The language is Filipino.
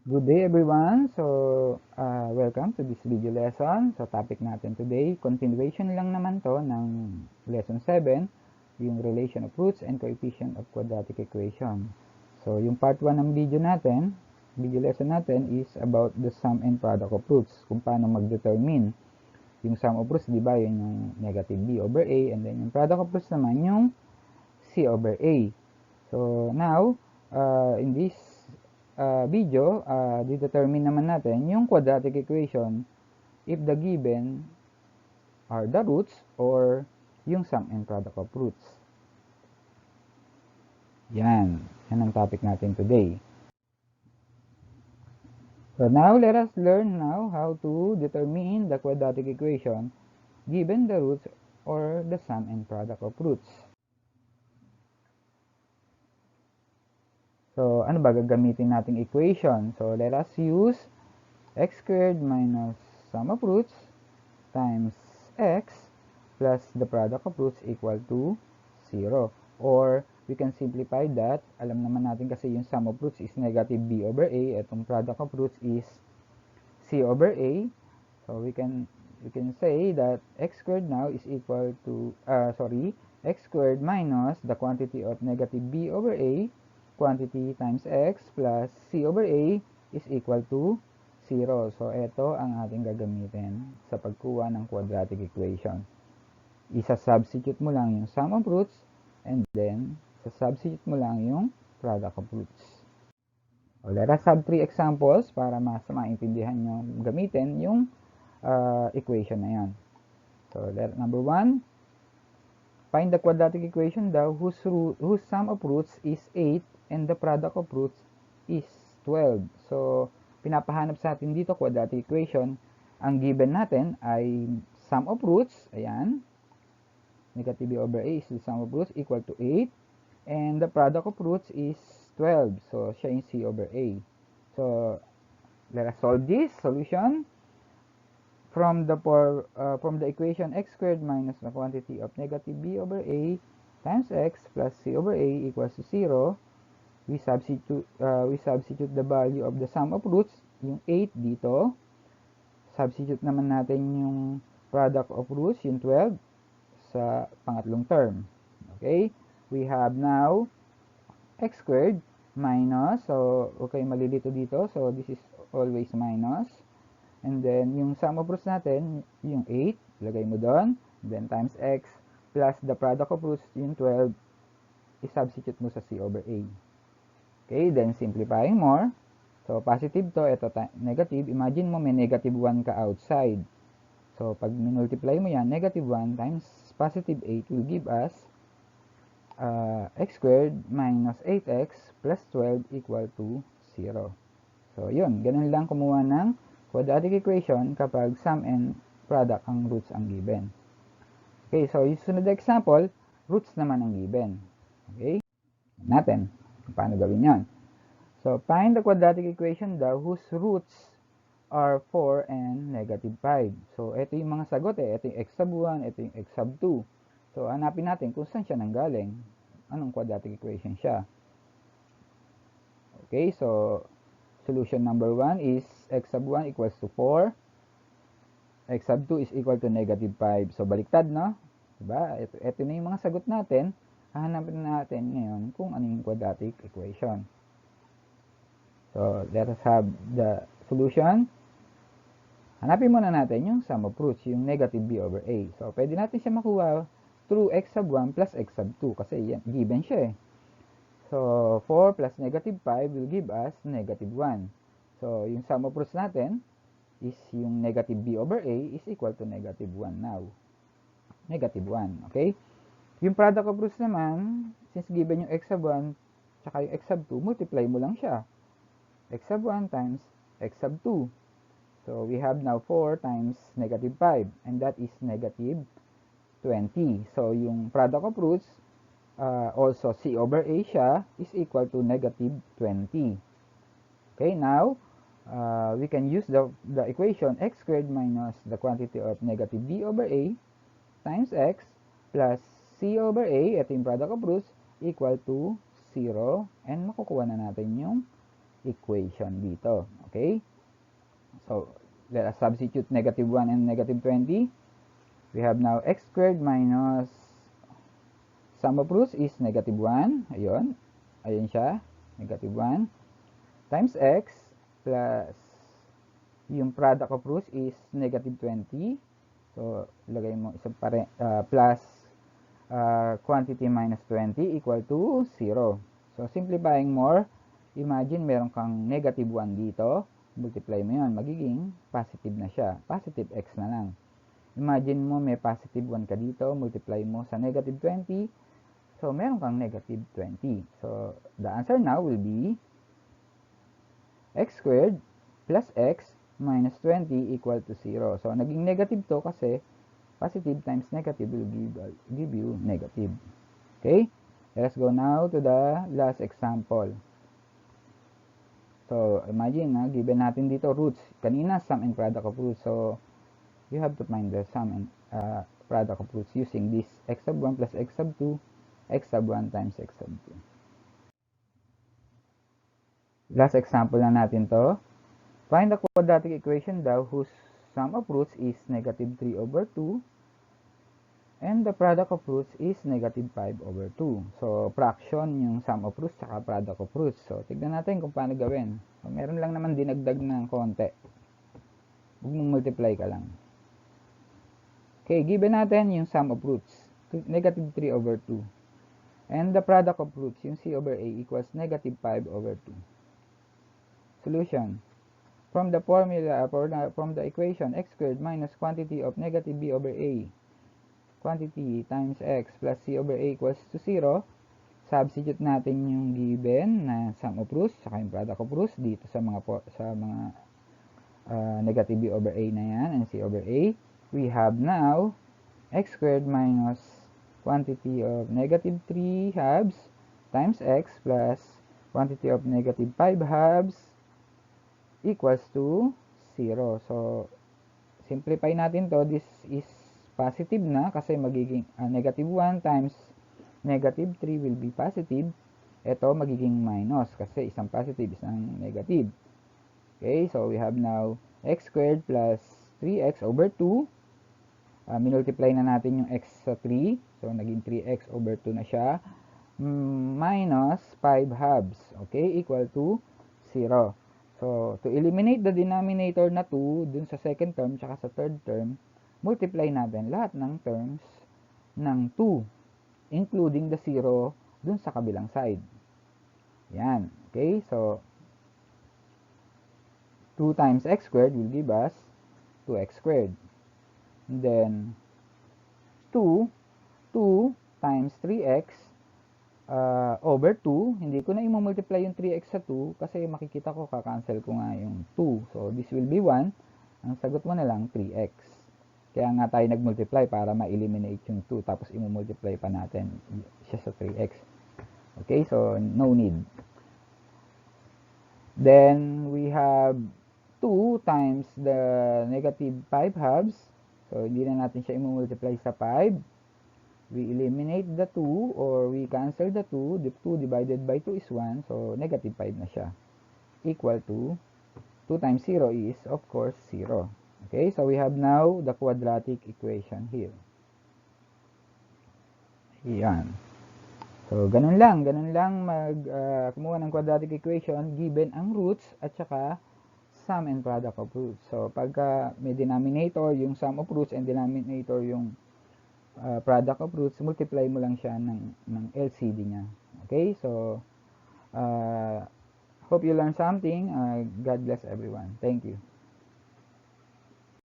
Good day everyone. Welcome to this video lesson. So, topic natin today, continuation lang naman to ng lesson 7, yung relation of roots and coefficient of quadratic equation. So, yung part 1 ng video lesson natin is about the sum and product of roots, kung paano mag-determine yung sum of roots, di ba? Yun yung negative b over a, and then yung product of roots naman yung c over a. So, now, in this video, determine naman natin yung quadratic equation if the given are the roots or yung sum and product of roots. Yan ang topic natin today. So now, let us learn now how to determine the quadratic equation given the roots or the sum and product of roots. So, ano ba gagamitin nating equation? So, let us use x squared minus sum of roots times x plus the product of roots equal to 0. Or, we can simplify that. Alam naman natin kasi yung sum of roots is negative b over a. Itong product of roots is c over a. So, we can say that x squared now is equal to, x squared minus the quantity of negative b over a quantity times x plus c over a is equal to 0. So, ito ang ating gagamitin sa pagkuha ng quadratic equation. Isa-substitute mo lang yung sum of roots and then sa-substitute mo lang yung product of roots. So, let us have 3 examples para mas maintindihan nyo gamitin yung equation na yan. So, number 1, find the quadratic equation daw whose sum of roots is 8 and the product of roots is 12. So, pinapahanap sa atin dito quadratic equation. Ang given natin ay sum of roots, ayan, negative b over a is the sum of roots equal to 8, and the product of roots is 12. So, siya yung c over a. So, let us solve this solution. From the equation x squared minus the quantity of negative b over a times x plus c over a equals to 0, we substitute the value of the sum of roots, yung 8 dito. Substitute naman natin yung product of roots, yung 12, sa pangatlong term. Okay? We have now x squared minus, so okay, malilito dito, so this is always minus. And then, yung sum of roots natin, yung 8, lagay mo doon. Then, times x plus the product of roots, yung 12, i-substitute mo sa c over a. Okay, then simplifying more. So, positive to, ito negative. Imagine mo may negative 1 ka outside. So, pag minultiply mo yan, negative 1 times positive 8 will give us x squared minus 8x plus 12 equal to 0. So, yun. Ganun lang kumuha ng quadratic equation kapag sum and product ang roots ang given. Okay, so yung sunod na example, roots naman ang given. Okay, natin paano gawin yan. So, find the quadratic equation daw whose roots are 4 and negative 5. So, ito yung mga sagot eh. Ito yung x sub 1, ito yung x sub 2. So, hanapin natin kung saan siya nanggaling. Anong quadratic equation siya. Okay, so, solution number 1 is x sub 1 equals to 4. X sub 2 is equal to negative 5. So, baliktad, no? Diba? Ito na yung mga sagot natin. Hahanapin natin ngayon kung ano yung quadratic equation. So, let us have the solution. Hanapin muna natin yung sum of roots, yung negative b over a. So, pwede natin siya makuha through x sub 1 plus x sub 2 kasi yan, given siya eh. So, 4 plus negative 5 will give us negative 1. So, yung sum of roots natin is yung negative b over a is equal to negative 1 now. Negative 1, okay? Yung product of roots naman, since given yung x sub 1 tsaka yung x sub 2, multiply mo lang siya. X sub 1 times x sub 2. So, we have now 4 times negative 5, and that is negative 20. So, yung product of roots, also c over a siya, is equal to negative 20. Okay, now, we can use the equation x squared minus the quantity of negative b over a times x plus c over a, ito yung product of roots, equal to 0, and makukuha na natin yung equation dito. Okay? So, let us substitute negative 1 and negative 20. We have now x squared minus sum of roots is negative 1. Ayun. Ayun siya. Negative 1. Times x plus yung product of roots is negative 20. So, lagay mo isang plus quantity minus 20 equal to 0. So, simplifying more, imagine meron kang negative 1 dito. Multiply mo yun. Magiging positive na siya. Positive x na lang. Imagine mo may positive 1 ka dito. Multiply mo sa negative 20. So, meron kang negative 20. So, the answer now will be x squared plus x minus 20 equal to 0. So, naging negative to kasi positive times negative will give you negative. Okay? Let's go now to the last example. So, imagine, given natin dito roots. Kanina, sum and product of roots. So, you have to find the sum and product of roots using this x sub 1 plus x sub 2, x sub 1 times x sub 2. Last example na natin to. Find the quadratic equation daw whose sum of roots is negative 3 over 2 and the product of roots is negative 5 over 2. So, fraction yung sum of roots saka product of roots. So, tignan natin kung paano gawin. So, meron lang naman dinagdag ng konti. Huwag mong multiply ka lang. Okay, given natin yung sum of roots, negative 3 over 2. And the product of roots, yung c over a equals negative 5 over 2. Solution. From the formula, from the equation, x squared minus quantity of negative b over a, quantity times x plus c over a equals to 0. Substitute natin yung given na sum of roots, saka yung product of roots dito sa mga negative b over a na yan, and c over a. We have now x squared minus quantity of negative 3 halves times x plus quantity of negative 5 halves equals to 0. So, simplify natin to. This is positive na kasi magiging negative 1 times negative 3 will be positive. Ito magiging minus kasi isang positive, isang negative. Okay, so we have now x squared plus 3x over 2. Minultiply na natin yung x sa 3. So, naging 3x over 2 na siya. Minus 5 halves. Okay, equal to 0. So, to eliminate the denominator na 2 dun sa second term tsaka sa third term, multiply natin lahat ng terms ng 2, including the 0 dun sa kabilang side. Yan. Okay, so 2 times x squared will give us 2x squared. And then 2 times 3x over 2, hindi ko na i-multiply yung 3x sa 2 kasi makikita ko, kakancel ko nga yung 2. So, this will be 1. Ang sagot mo na lang, 3x. Kaya nga tayo nag-multiply para ma-eliminate yung 2. Tapos, i-multiply pa natin siya sa 3x. Okay, so, no need. Then, we have 2 times the negative 5 halves. So, hindi na natin siya i-multiply sa 5. We eliminate the 2 or we cancel the 2. The 2 divided by 2 is 1. So, negative 5 na siya. Equal to 2 times 0 is, of course, 0. Okay, so we have now the quadratic equation here. Yan. So, ganun lang kumuha ng quadratic equation given ang roots at saka sum and product of roots. So, pagka may denominator yung sum of roots and denominator yung product of roots, multiply mo lang siya ng LCD niya. Okay, so hope you learned something. God bless everyone. Thank you.